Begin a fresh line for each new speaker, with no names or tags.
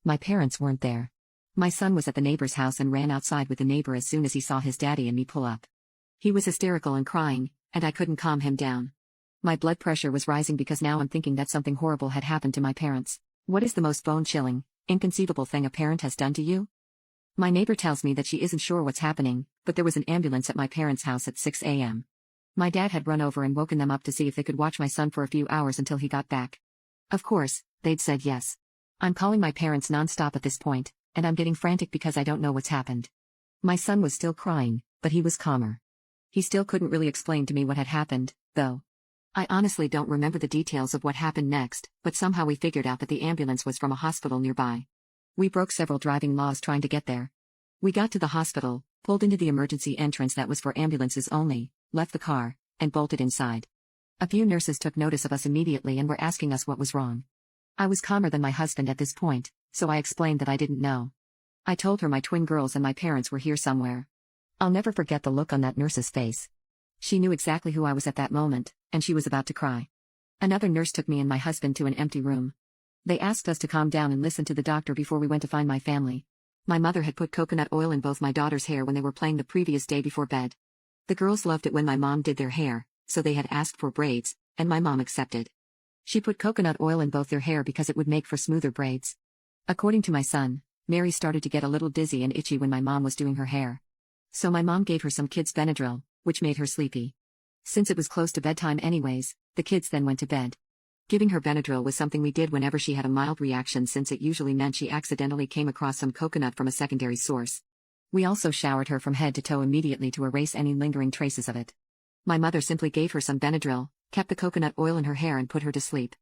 My parents weren't there. My son was at the neighbor's house and ran outside with the neighbor as soon as he saw his daddy and me pull up. He was hysterical and crying, and I couldn't calm him down. My blood pressure was rising because now I'm thinking that something horrible had happened to my parents. What is the most bone-chilling, inconceivable thing a parent has done to you? My neighbor tells me that she isn't sure what's happening, but there was an ambulance at my parents' house at 6 a.m. My dad had run over and woken them up to see if they could watch my son for a few hours until he got back. Of course, they'd said yes. I'm calling my parents non-stop at this point, and I'm getting frantic because I don't know what's happened. My son was still crying, but he was calmer. He still couldn't really explain to me what had happened, though. I honestly don't remember the details of what happened next, but somehow we figured out that the ambulance was from a hospital nearby. We broke several driving laws trying to get there. We got to the hospital, pulled into the emergency entrance that was for ambulances only, left the car, and bolted inside. A few nurses took notice of us immediately and were asking us what was wrong. I was calmer than my husband at this point, so I explained that I didn't know. I told her my twin girls and my parents were here somewhere. I'll never forget the look on that nurse's face. She knew exactly who I was at that moment, and she was about to cry. Another nurse took me and my husband to an empty room. They asked us to calm down and listen to the doctor before we went to find my family. My mother had put coconut oil in both my daughter's hair when they were playing the previous day before bed. The girls loved it when my mom did their hair, so they had asked for braids, and my mom accepted. She put coconut oil in both their hair because it would make for smoother braids. According to my son, Mary started to get a little dizzy and itchy when my mom was doing her hair. So my mom gave her some kids' Benadryl, which made her sleepy. Since it was close to bedtime anyways, the kids then went to bed. Giving her Benadryl was something we did whenever she had a mild reaction since it usually meant she accidentally came across some coconut from a secondary source. We also showered her from head to toe immediately to erase any lingering traces of it. My mother simply gave her some Benadryl, kept the coconut oil in her hair and put her to sleep.